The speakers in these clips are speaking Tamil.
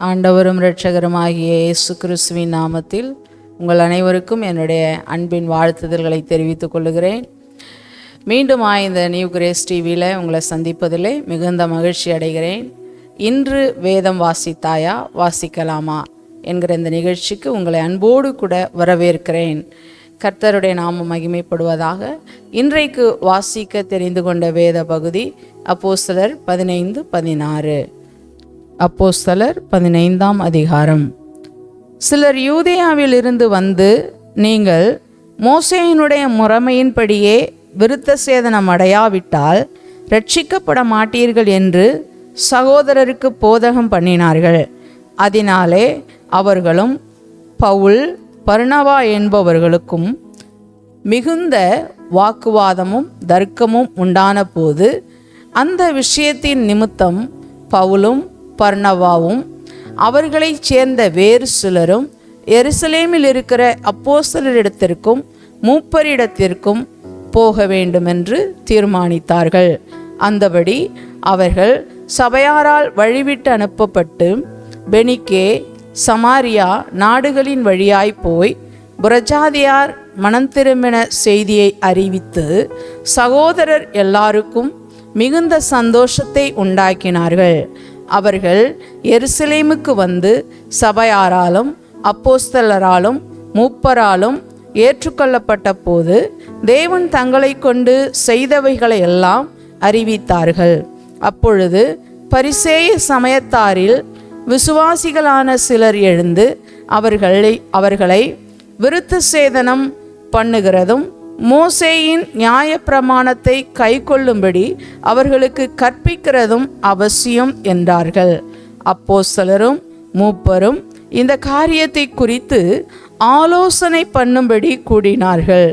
ஆண்டவரும் இரட்சகருமாகிய இயேசு கிறிஸ்துவின் நாமத்தில் உங்கள் அனைவருக்கும் என்னுடைய அன்பின் வாழ்த்துதல்களை தெரிவித்துக் கொள்கிறேன். மீண்டும் இந்த நியூ கிரேஸ் டிவியில் உங்களை சந்திப்பதிலே மிகுந்த மகிழ்ச்சி அடைகிறேன். இன்று வேதம் வாசித்தாயா வாசிக்கலாமா என்கிற இந்த நிகழ்ச்சிக்கு உங்களை அன்போடு கூட வரவேற்கிறேன். கர்த்தருடைய நாமம் மகிமைப்படுவதாக. இன்றைக்கு வாசிக்க தெரிந்து கொண்ட வேத பகுதி அப்போஸ்தலர் 15-16. அப்போஸ்தலர் 15ஆம் அதிகாரம். சிலர் யூதேயாவில் இருந்து வந்து, நீங்கள் மோசேயினுடைய முறைமையின்படியே விருத்த சேதனம் அடையாவிட்டால் ரட்சிக்கப்பட மாட்டீர்கள் என்று சகோதரருக்கு போதகம் பண்ணினார்கள். அதனாலே அவர்களும் பவுல் பர்னபா என்பவர்களுக்கும் மிகுந்த வாக்குவாதமும் தர்க்கமும் உண்டான போது, அந்த விஷயத்தின் நிமித்தம் பவுலும் பர்னபாவும் அவர்களைச் சேர்ந்த வேறு சிலரும் எருசலேமில் இருக்கிற அப்போஸ்தலரிடத்திற்கும் மூப்பரிடத்திற்கும் போக வேண்டுமென்று தீர்மானித்தார்கள். அந்தபடி அவர்கள் சபையாரால் வழிவிட்டு அனுப்பப்பட்டு பெனிக்கே சமாரியா நாடுகளின் வழியாய் போய் புறஜாதியார் மனம் திரும்பின செய்தியை அறிவித்து சகோதரர் எல்லாருக்கும் மிகுந்த சந்தோஷத்தை உண்டாக்கினார்கள். அவர்கள் எருசலேமுக்கு வந்து சபையாராலும் அப்போஸ்தலராலும் மூப்பராலும் ஏற்றுக்கொள்ளப்பட்ட போது தேவன் தங்களை கொண்டு செய்தவைகளை எல்லாம் அறிவித்தார்கள். அப்பொழுது பரிசேய சமயத்தாரில் விசுவாசிகளான சிலர் எழுந்து அவர்களை விருத்த சேதனம் பண்ணுகிறதும் மோசேயின் நியாயப்பிரமாணத்தை கைக்கொள்ளும்படி அவர்களுக்கு கற்பிக்கிறதும் அவசியம் என்றார்கள். அப்போஸ்தலரும் மூப்பரும் இந்த காரியத்தை குறித்து ஆலோசனை பண்ணும்படி கூடினார்கள்.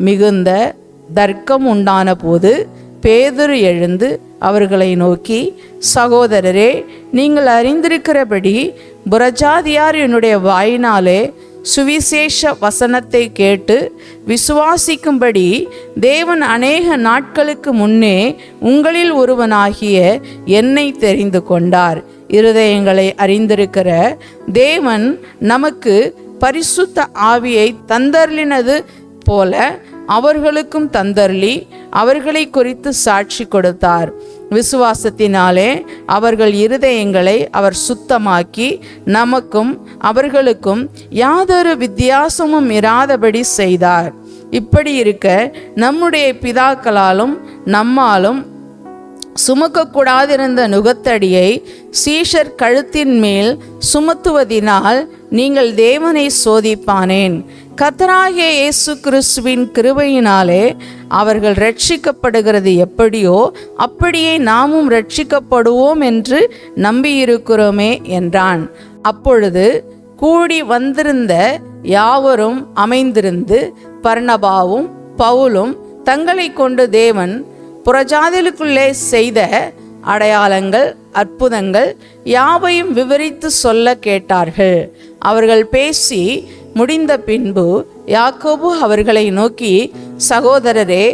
மிகுந்த தர்க்கம் உண்டான போது பேதுரு எழுந்து அவர்களை நோக்கி, சகோதரரே, நீங்கள் அறிந்திருக்கிறபடி புறஜாதியார் என்னுடைய வாயினாலே சுவிசேஷ வசனத்தை கேட்டு விசுவாசிக்கும்படி தேவன் அநேக நாட்களுக்கு முன்னே உங்களில் ஒருவனாகிய என்னை தெரிந்து கொண்டார். இருதயங்களை அறிந்திருக்கிற தேவன் நமக்கு பரிசுத்த ஆவியை தந்தருளினது போல அவர்களுக்கும் தந்தருளி அவர்களை குறித்து சாட்சி கொடுத்தார். விசுவாசத்தினாலே அவர்கள் இருதயங்களை அவர் சுத்தமாக்கி நமக்கும் அவர்களுக்கும் யாதொரு வித்தியாசமும் இராதபடி செய்தார். இப்படி இருக்க நம்முடைய பிதாக்களாலும் நம்மாலும் சுமக்கக்கூடாதிருந்த நுகத்தடியை சீஷர் கழுத்தின் மேல் சுமத்துவதினால் நீங்கள் தேவனை சோதிப்பானேன். கர்த்தராகிய இயேசு கிறிஸ்துவின் கிருபையினாலே அவர்கள் ரட்சிக்கப்படுகிறது எப்படியோ அப்படியே நாமும் ரட்சிக்கப்படுவோம் என்று நம்பியிருக்கிறோமே என்றான். அப்பொழுது கூடி வந்திருந்த யாவரும் அமைந்திருந்து பர்னபாவும் பவுலும் தங்களை கொண்டு தேவன் புறஜாதிகளுக்குள்ளே செய்த அடையாளங்கள் அற்புதங்கள் யாவையும் விவரித்து சொல்ல கேட்டார்கள். அவர்கள் பேசி முடிந்த பின்பு யாக்கோபு அவர்களை நோக்கி, சகோதரரே,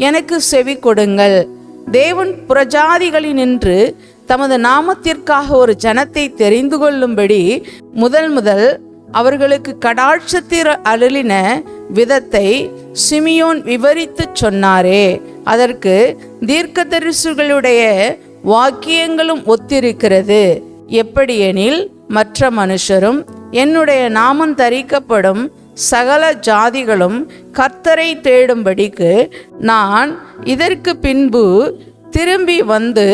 எனக்கு செவி கொடுங்கள். தேவன் புறஜாதிகளினின்று தமது நாமத்திற்காக ஒரு ஜனத்தை தெரிந்து கொள்ளும்படி முதல் அவர்களுக்கு கடாட்சத்தில் அருளின விதத்தை சிமியோன் விவரித்து சொன்னாரே, அதற்கு தீர்க்கதரிசிகளுடைய வாக்கியங்களும் ஒத்திருக்கிறது. எப்படியெனில், மற்ற மனுஷரும் என்னுடைய நாமம் தரிக்கப்படும் சகல ஜாதிகளும் கர்த்தரை தேடும்படிக்கு நான் இதற்கு பின்பு திரும்பி வந்து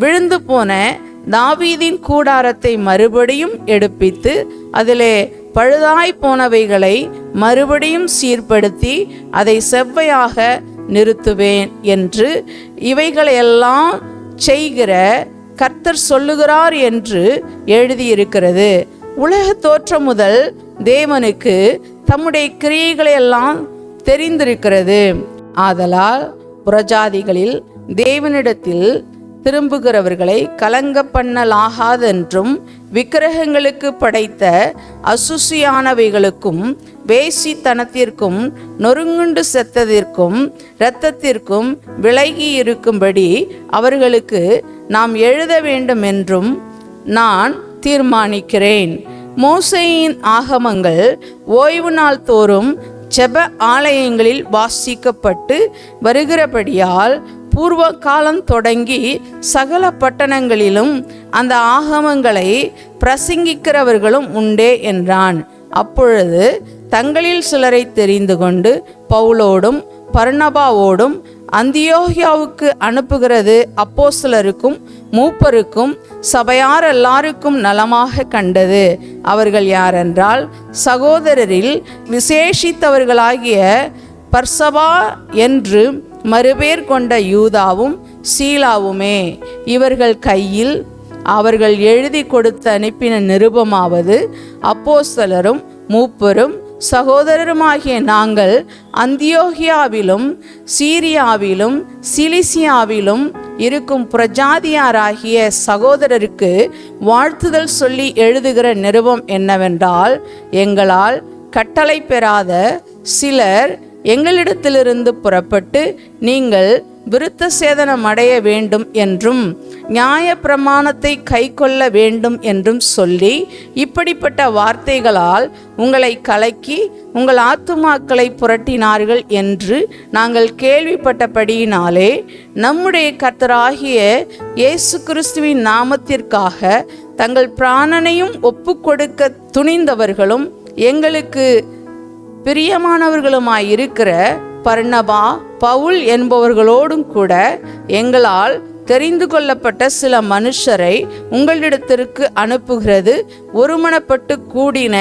விழுந்து போன தாவீதின் கூடாரத்தை மறுபடியும் எடுப்பித்து அதிலே பழுதாய் போனவைகளை மறுபடியும் சீர்படுத்தி அதை செவ்வையாக நிறுத்துவேன் என்று இவைகளையெல்லாம் செய்கிற கர்த்தர் சொல்லுகிறார் என்று எழுதியிருக்கிறது. உலக தோற்றம் முதல் தேவனுக்கு தம்முடைய கிரியைகளை எல்லாம் தெரிந்திருக்கிறது. ஆதலால் புறஜாதிகளில் தேவனிடத்தில் திரும்புகிறவர்களை கலங்க பண்ணலாகாதென்றும் விக்கிரகங்களுக்கு படைத்த அசுசியானவைகளுக்கும் வேசித்தனத்திற்கும் நொறுங்குண்டு செத்ததிற்கும் இரத்தத்திற்கும் விலகி இருக்கும்படி அவர்களுக்கு நாம் எழுத வேண்டும் என்றும் நான் தீர்மானிக்கிறேன். மோசேயின் ஆகமங்கள் ஓய்வு நாள் தோறும் ஜெப ஆலயங்களில் வாசிக்கப்பட்டு வருகிறபடியால் பூர்வ காலம் தொடங்கி சகல பட்டணங்களிலும் அந்த ஆகமங்களை பிரசங்கிக்கிறவர்களும் உண்டே என்றான். அப்பொழுது தங்களில் சிலரை தெரிந்து கொண்டு பவுலோடும் பர்னபாவோடும் அந்தியோகியாவுக்கு அனுப்புகிறது அப்போஸ்தலருக்கும் மூப்பருக்கும் சபையார் எல்லாருக்கும் நலமாக கண்டது. அவர்கள் யாரென்றால், சகோதரரில் விசேஷித்தவர்களாகிய பர்சபா என்று மறுபேர் கொண்ட யூதாவும் சீலாவுமே. இவர்கள் கையில் அவர்கள் எழுதி கொடுத்து அனுப்பின நிருபமாவது, அப்போஸ்தலரும் மூப்பரும் சகோதரருமாகிய நாங்கள் அந்தியோகியாவிலும் சீரியாவிலும் சிலிசியாவிலும் இருக்கும் புரஜாதியாராகிய சகோதரருக்கு வாழ்த்துதல் சொல்லி எழுதுகிற நிருபம் என்னவென்றால், எங்களால் கட்டளை பெறாத சிலர் எங்களிடத்திலிருந்து புறப்பட்டு நீங்கள் விருத்த சேதனம் அடைய வேண்டும் என்றும் நியாய பிரமாணத்தை கை கொள்ள வேண்டும் என்றும் சொல்லி இப்படிப்பட்ட வார்த்தைகளால் உங்களை கலக்கி உங்கள் ஆத்துமாக்களை புரட்டினார்கள் என்று நாங்கள் கேள்விப்பட்டபடியினாலே நம்முடைய கர்த்தராகிய இயேசு கிறிஸ்துவின் நாமத்திற்காக தங்கள் பிராணனையும் ஒப்புக்கொடுக்க துணிந்தவர்களும் எங்களுக்கு பிரியமானவர்களுமாயிருக்கிற பர்னபா பவுல் என்பவர்களோடும் கூட எங்களால் தெரிந்து கொள்ளப்பட்ட சில மனுஷரை உங்களிடத்திற்கு அனுப்புகிறது ஒருமனப்பட்டு கூடின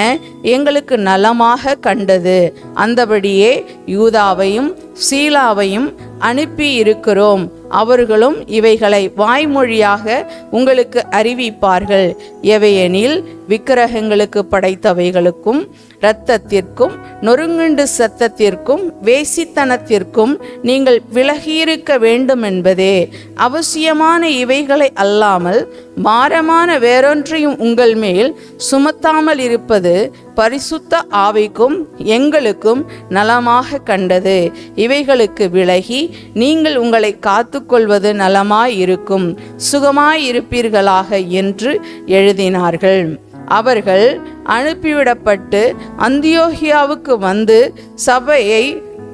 எங்களுக்கு நலமாக கண்டது. அந்தபடியே யூதாவையும் சீலாவையும் அனுப்பி இருக்கிறோம். அவர்களும் இவைகளை வாய்மொழியாக உங்களுக்கு அறிவிப்பார்கள். எவையெனில், விக்கிரகங்களுக்கு படைத்தவைகளுக்கும் இரத்தத்திற்கும் நொறுங்குண்டு சத்தத்திற்கும் வேசித்தனத்திற்கும் நீங்கள் விலகியிருக்க வேண்டும் என்பதே. அவசியமான இவைகளை அல்லாமல் பாரமான வேறொன்றையும் உங்கள் மேல் சுமத்தாமல் இருப்பது பரிசுத்த ஆவிக்கும் எங்களுக்கும் நலமாக கண்டது. இவைகளுக்கு விலகி நீங்கள் உங்களை காத்துக்கொள்வது நலமாயிருக்கும், சுகமாயிருப்பீர்களாக என்று எழுதினார்கள். அவர்கள் அனுப்பிவிடப்பட்டு அந்தியோகியாவுக்கு வந்து சபையை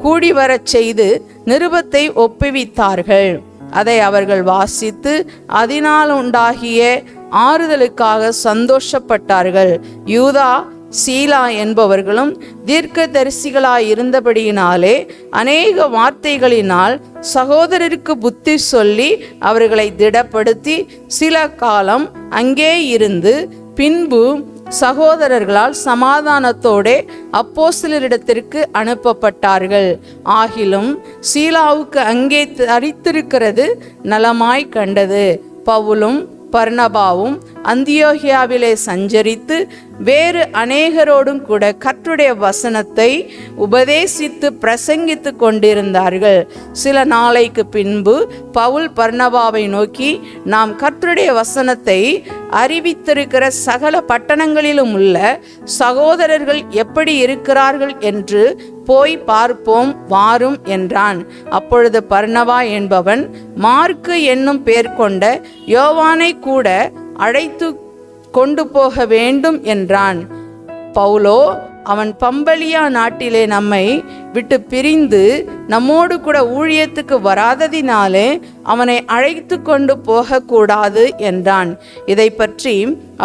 கூடிவரச் செய்து நிருபத்தை ஒப்புவித்தார்கள். அதை அவர்கள் வாசித்து அதனால் உண்டாகிய ஆறுதலுக்காக சந்தோஷப்பட்டார்கள். யூதா சீலா என்பவர்களும் தீர்க்கதரிசிகளாயிருந்தபடியினாலே அநேக வார்த்தைகளினால் சகோதரருக்கு புத்தி சொல்லி அவர்களை திடப்படுத்தி சில காலம் அங்கே இருந்து பின்பு சகோதரர்களால் சமாதானத்தோடே அப்போஸ்தலரிடத்திற்கு அனுப்பப்பட்டார்கள். ஆகிலும் சீலாவுக்கு அங்கே தரித்திருக்கிறது நலமாய் கண்டது. பவுலும் பர்னபாவும் அந்தியோகியாவிலே சஞ்சரித்து வேறு அநேகரோடும் கூட கர்த்தருடைய வசனத்தை உபதேசித்து பிரசங்கித்து கொண்டிருந்தார்கள். சில நாளைக்கு பின்பு பவுல் பர்னபாவை நோக்கி, நாம் கர்த்தருடைய வசனத்தை அறிவித்திருக்கிற சகல பட்டணங்களிலும் உள்ள சகோதரர்கள் எப்படி இருக்கிறார்கள் என்று போய் பார்ப்போம் வாரும் என்றான். அப்பொழுது பர்னபா என்பவன் மார்க்கு என்னும் பேர் கொண்ட யோவானை கூட அழைத்து கொண்டு போக வேண்டும் என்றான். பவுலோ, அவன் பம்பலியா நாட்டிலே நம்மை விட்டு பிரிந்து நம்மோடு கூட ஊழியத்துக்கு வராததினாலே அவனை அழைத்து கொண்டு போகக்கூடாது என்றான். இதை பற்றி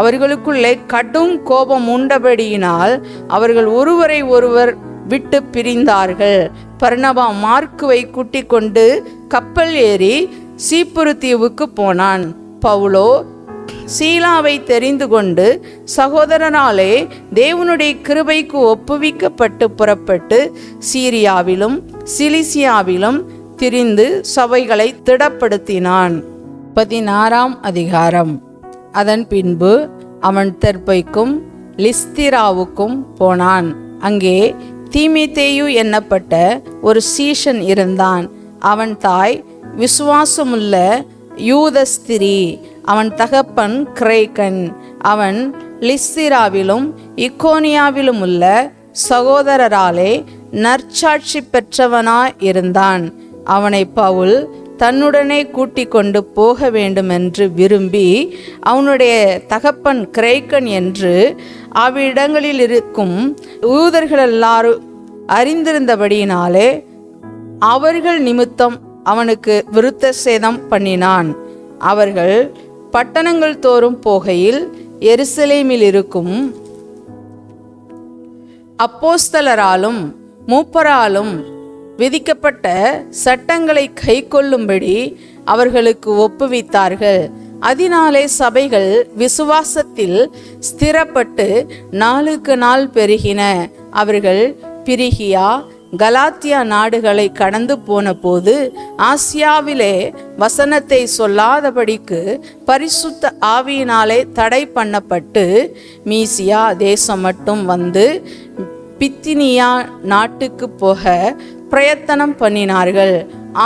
அவர்களுக்குள்ளே கடும் கோபம் உண்டபடியினால் அவர்கள் ஒருவரை ஒருவர் விட்டு பிரிந்தார்கள். பர்னபா மார்க்குவை கூட்டிக் கொண்டு கப்பல் ஏறி சீப்புரு தீவுக்கு போனான். பவுலோ சீலாவை தெரிந்து கொண்டு சகோதரனாலே தேவனுடைய கிருபைக்கு ஒப்புவிக்கப்பட்டு புறப்பட்டு சீரியாவிலும் சிலிசியாவிலும் திரிந்து சபைகளை திடப்படுத்தினான். 16ஆம் அதிகாரம். அதன் பின்பு அவன் தெர்பைக்கும் லிஸ்திராவுக்கும் போனான். அங்கே தீமோத்தேயு என்னப்பட்ட ஒரு சீஷன் இருந்தான். அவன் தாய் விசுவாசமுள்ள யூத ஸ்திரீ, அவன் தகப்பன் கிரேக்கன். அவன் லிஸ்திராவிலும் இக்கோனியாவிலும் உள்ள சகோதரராலே நற்சாட்சி பெற்றவனாய் இருந்தான். அவனை பவுல் தன்னுடனே கூட்டிக் கொண்டு போக வேண்டுமென்று விரும்பி அவனுடைய தகப்பன் கிரேக்கன் என்று அவ்விடங்களில் இருக்கும் யூதர்கள் எல்லாரும் அறிந்திருந்தபடியினாலே அவர்கள் நிமித்தம் அவனுக்கு விருத்த சேதம் பண்ணினான். அவர்கள் பட்டணங்கள் தோறும் போகையில் எருசலேமில் இருக்கும் அப்போஸ்தலராலும் மூப்பராலும் விதிக்கப்பட்ட சட்டங்களை கைக்கொள்ளும்படி அவர்களுக்கு ஒப்புவித்தார்கள். அதனாலே சபைகள் விசுவாசத்தில் ஸ்திரப்பட்டு நாளுக்கு நாள் பெருகின. அவர்கள் பிரிகியா கலாத்தியா நாடுகளை கடந்து போன போது ஆசியாவிலே வசனத்தை சொல்லாதபடிக்கு பரிசுத்த ஆவியினாலே தடை பண்ணப்பட்டு மீசியா தேசம் மட்டும் வந்து பித்தினியா நாட்டுக்கு போக பிரயத்தனம் பண்ணினார்கள்.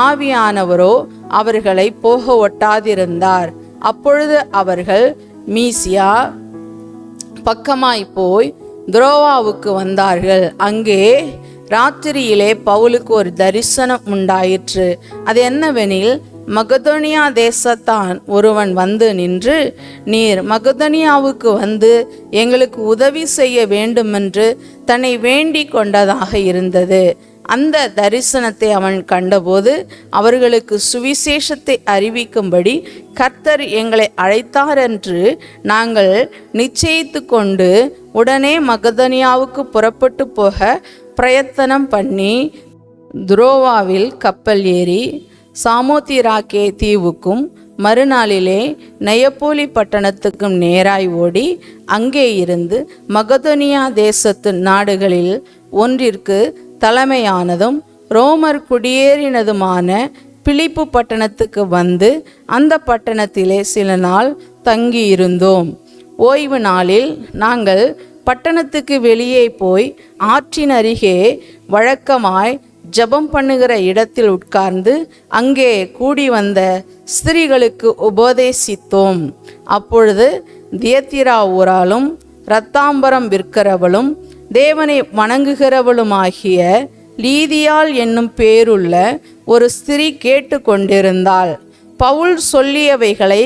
ஆவியானவரோ அவர்களை போக ஒட்டாதிருந்தார். அப்பொழுது அவர்கள் மீசியா பக்கமாய் போய் துரோவாவுக்கு வந்தார்கள். அங்கே ராத்திரியிலே பவுலுக்கு ஒரு தரிசனம் உண்டாயிற்று. அது என்னவெனில், மகதோனியா தேசத்தான் ஒருவன் வந்து நின்று, நீர் மகதோனியாவுக்கு வந்து எங்களுக்கு உதவி செய்ய வேண்டுமென்று தன்னை வேண்டிக் கொண்டதாக இருந்தது. அந்த தரிசனத்தை அவன் கண்டபோது அவர்களுக்கு சுவிசேஷத்தை அறிவிக்கும்படி கர்த்தர் எங்களை அழைத்தார் என்று நாங்கள் நிச்சயித்து கொண்டு உடனே மகதோனியாவுக்கு புறப்பட்டு போக பிரயத்தனம் பண்ணி துரோவாவில் கப்பல் ஏறி சாமோத்திராக்கே தீவுக்கும் மறுநாளிலே நெயப்போலி பட்டணத்துக்கும் நேராய் ஓடி அங்கே இருந்து மகதோனியா தேசத்து நாடுகளில் ஒன்றிற்கு தலைமையானதும் ரோமர் குடியேறினதுமான பிலிப்பு பட்டணத்துக்கு வந்து அந்த பட்டணத்திலே சில நாள் தங்கியிருந்தோம். ஓய்வு நாளில் நாங்கள் பட்டணத்துக்கு வெளியே போய் ஆற்றின் அருகே வழக்கமாய் ஜெபம் பண்ணுகிற இடத்தில் உட்கார்ந்து அங்கே கூடி வந்த ஸ்திரீகளுக்கு உபதேசித்தோம். அப்பொழுது தியத்திரா ஊராலும் இரத்தாம்பரம் விற்கிறவளும் தேவனை வணங்குகிறவளுமாகிய லீதியாள் என்னும் பேருள்ள ஒரு ஸ்திரீ கேட்டு கொண்டிருந்தாள். பவுல் சொல்லியவைகளை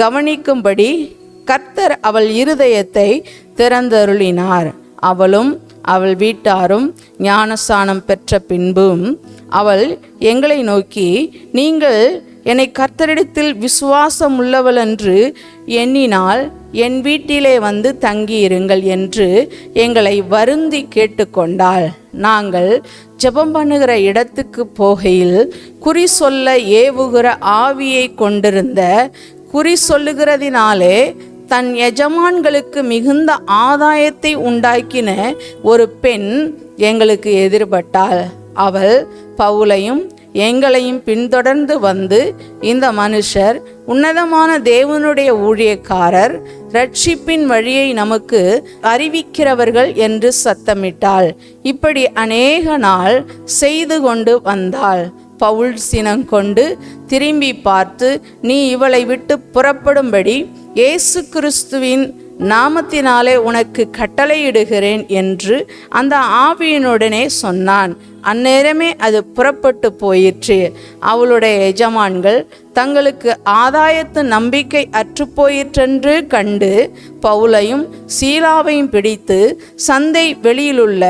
கவனிக்கும்படி கர்த்தர் அவள் இருதயத்தை திறந்தருளினார். அவளும் அவள் வீட்டாரும் ஞானஸ்நானம் பெற்ற பின்பும் அவள் எங்களை நோக்கி, நீங்கள் என்னை கர்த்தரிடத்தில் விசுவாசம் உள்ளவள் என்று எண்ணினால் என் வீட்டிலே வந்து தங்கியிருங்கள் என்று எங்களை வருந்தி கேட்டுக்கொண்டாள். நாங்கள் ஜெபம் பண்ணுகிற இடத்துக்கு போகையில் குறி சொல்ல ஏவுகிற ஆவியை கொண்டிருந்த, குறி சொல்லுகிறதினாலே தன் எஜமான்களுக்கு மிகுந்த ஆதாயத்தை உண்டாக்கின ஒரு பெண் எங்களுக்கு எதிர்பட்டாள். அவள் பவுலையும் எங்களையும் பின்தொடர்ந்து வந்து, இந்த மனுஷர் உன்னதமான தேவனுடைய ஊழியக்காரர், ரட்சிப்பின் வழியை நமக்கு அறிவிக்கிறவர்கள் என்று சத்தமிட்டாள். இப்படி அநேக நாள் செய்து கொண்டு வந்தாள். பவுல் சினங்கொண்டு திரும்பி பார்த்து, நீ இவளை விட்டு புறப்படும்படி இயேசு கிறிஸ்துவின் நாமத்தினாலே உனக்கு கட்டளையிடுகிறேன் என்று அந்த ஆவியினுடனே சொன்னான். அந்நேரமே அது புறப்பட்டு போயிற்று. அவளுடைய எஜமான்கள் தங்களுக்கு ஆதாயத்து நம்பிக்கை அற்றுப்போயிற்றென்று கண்டு பவுலையும் சீலாவையும் பிடித்து சந்தை வெளியிலுள்ள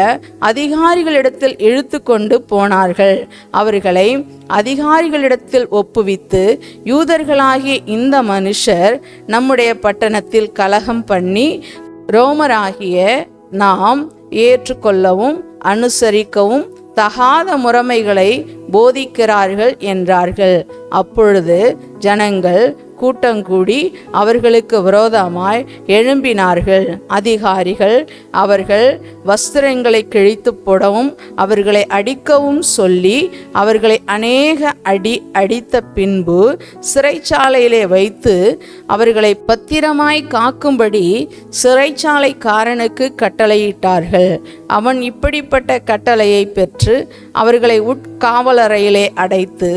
அதிகாரிகளிடத்தில் இழுத்து கொண்டு போனார்கள். அவர்களை அதிகாரிகளிடத்தில் ஒப்புவித்து, யூதர்களாகிய இந்த மனுஷர் நம்முடைய பட்டணத்தில் கலகம் பண்ணி ரோமராகிய நாம் ஏற்றுக்கொள்ளவும் அனுசரிக்கவும் தகாத முறைமைகளை போதிக்கிறார்கள் என்றார்கள். அப்பொழுது ஜனங்கள் கூட்டங்கூடி அவர்களுக்கு விரோதமாய் எழும்பினார்கள். அதிகாரிகள் அவர்கள் வஸ்திரங்களை கிழித்து போடவும் அவர்களை அடிக்கவும் சொல்லி அவர்களை அநேக அடித்த பின்பு சிறைச்சாலையிலே வைத்து அவர்களை பத்திரமாய் காக்கும்படி சிறைச்சாலைக்காரனுக்கு கட்டளையிட்டார்கள். அவன் இப்படிப்பட்ட கட்டளையை பெற்று அவர்களை உட்காவலறையிலே அடைத்து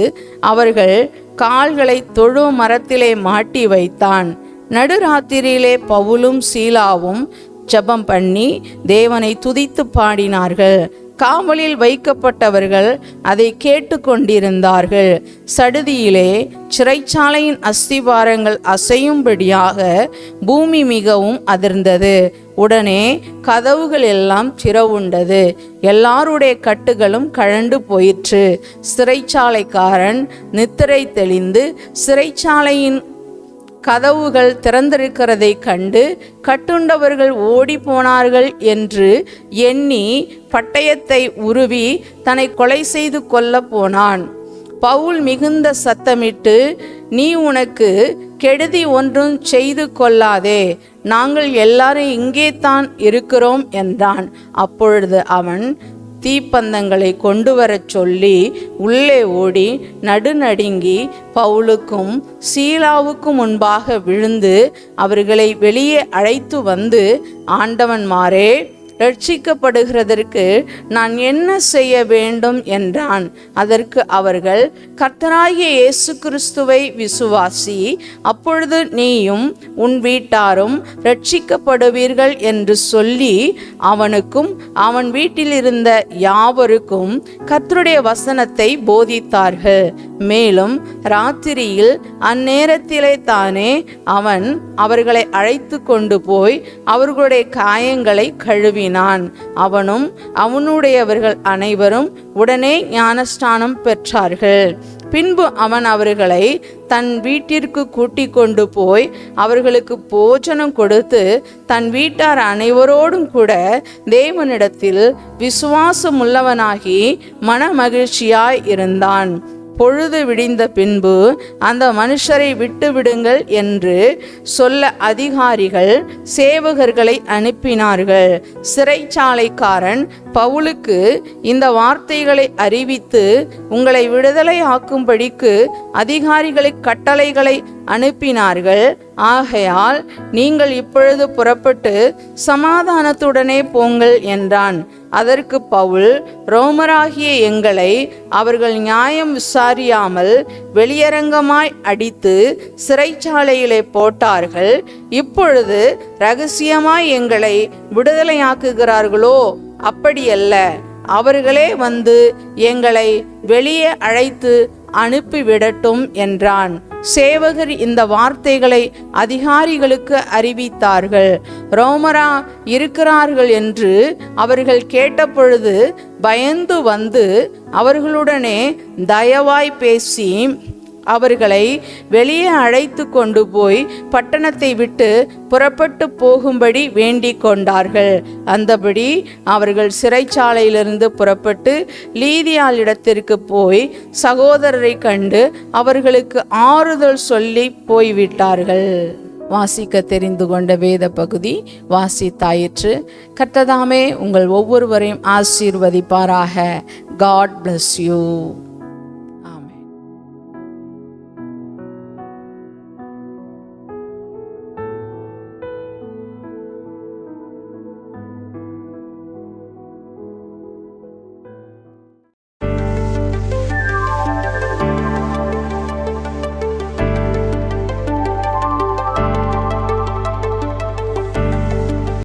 அவர்கள் கால்களை தொழு மரத்திலே மாட்டி வைத்தான். நடுராத்திரியிலே பவுலும் சீலாவும் ஜெபம் பண்ணி தேவனை துதித்து பாடினார்கள். காவலில் வைக்கப்பட்டவர்கள் அதை கேட்டு கொண்டிருந்தார்கள். சடுதியிலே சிறைச்சாலையின் அஸ்திவாரங்கள் அசையும்படியாக பூமி மிகவும் அதிர்ந்தது. உடனே கதவுகள் எல்லாம் திறவுண்டது. எல்லாருடைய கட்டுகளும் கழண்டு போயிற்று. சிறைச்சாலைக்காரன் நித்திரை தெளிந்து சிறைச்சாலையின் கதவுகள் திறந்திருக்கிறதை கண்டு கட்டுண்டவர்கள் ஓடி போனார்கள் என்று எண்ணி பட்டயத்தை உருவி தன்னை கொலை செய்து கொள்ள போனான். பவுல் மிகுந்த சத்தமிட்டு, நீ உனக்கு கெடுதி ஒன்றும் செய்து கொள்ளாதே, நாங்கள் எல்லாரும் இங்கே தான் இருக்கிறோம் என்றான். அப்பொழுது அவன் தீப்பந்தங்களை கொண்டு வரச் சொல்லி உள்ளே ஓடி நடுநடுங்கி பவுலுக்கும் சீலாவுக்கும் முன்பாக விழுந்து அவர்களை வெளியே அழைத்து வந்து, ஆண்டவன்மாரே, ரட்சிக்கப்படுகிறதற்கு நான் என்ன செய்ய வேண்டும் என்றான். அதற்கு அவர்கள், கர்த்தராகிய இயேசு கிறிஸ்துவை விசுவாசி, அப்பொழுது நீயும் உன் வீட்டாரும் ரட்சிக்கப்படுவீர்கள் என்று சொல்லி அவனுக்கும் அவன் வீட்டில் இருந்த யாவருக்கும் கர்த்தருடைய வசனத்தை போதித்தார்கள். மேலும் ராத்திரியில் அந்நேரத்திலே தானே அவன் அவர்களை அழைத்து கொண்டு போய் அவர்களுடைய காயங்களை கழுவினான். அவனும் அவனுடையவர்கள் அனைவரும் உடனே ஞானஸ்நானம் பெற்றார்கள். பின்பு அவன் அவர்களை தன் வீட்டிற்கு கூட்டிக் கொண்டு போய் அவர்களுக்கு போஜனம் கொடுத்து தன் வீட்டார் அனைவரோடும் கூட தேவனிடத்தில் விசுவாசமுள்ளவனாகி மன மகிழ்ச்சியாய் இருந்தான். பொழுது விடிந்த பின்பு அந்த மனுஷரை விட்டு விடுங்கள் என்று சொல்ல அதிகாரிகள் சேவகர்களை அனுப்பினார்கள். சிறைச்சாலைக்காரன் பவுலுக்கு இந்த வார்த்தைகளை அறிவித்து, உங்களை விடுதலை ஆக்கும்படிக்கு அதிகாரிகளை கட்டளைகளை அனுப்பினார்கள். ஆகையால் நீங்கள் இப்பொழுது புறப்பட்டு சமாதானத்துடனே போங்கள் என்றான். அதற்கு பவுல், ரோமராகிய எங்களை அவர்கள் நியாயம் விசாரியாமல் வெளியரங்கமாய் அடித்து சிறைச்சாலையிலே போட்டார்கள். இப்பொழுது இரகசியமாய் எங்களை விடுதலையாக்குகிறார்களோ? அப்படியல்ல, அவர்களே வந்து எங்களை வெளியே அழைத்து அனுப்பிவிடட்டும் என்றான். சேவகர் இந்த வார்த்தைகளை அதிகாரிகளுக்கு அறிவித்தார்கள். ரோமரா இருக்கிறார்கள் என்று அவர்கள் கேட்டபொழுது பயந்து வந்து அவர்களுடனே தயவாய் பேசி அவர்களை வெளியே அழைத்து கொண்டு போய் பட்டணத்தை விட்டு புறப்பட்டு போகும்படி வேண்டிக் கொண்டார்கள். அந்தபடி அவர்கள் சிறைச்சாலையிலிருந்து புறப்பட்டு லீதியாளிடத்திற்கு போய் சகோதரரை கண்டு அவர்களுக்கு ஆறுதல் சொல்லி போய்விட்டார்கள். வாசிக்க தெரிந்து கொண்ட வேத பகுதி வாசித்தாயிற்று. கர்த்தர் தாமே உங்கள் ஒவ்வொருவரையும் ஆசீர்வதிப்பாராக. God bless you.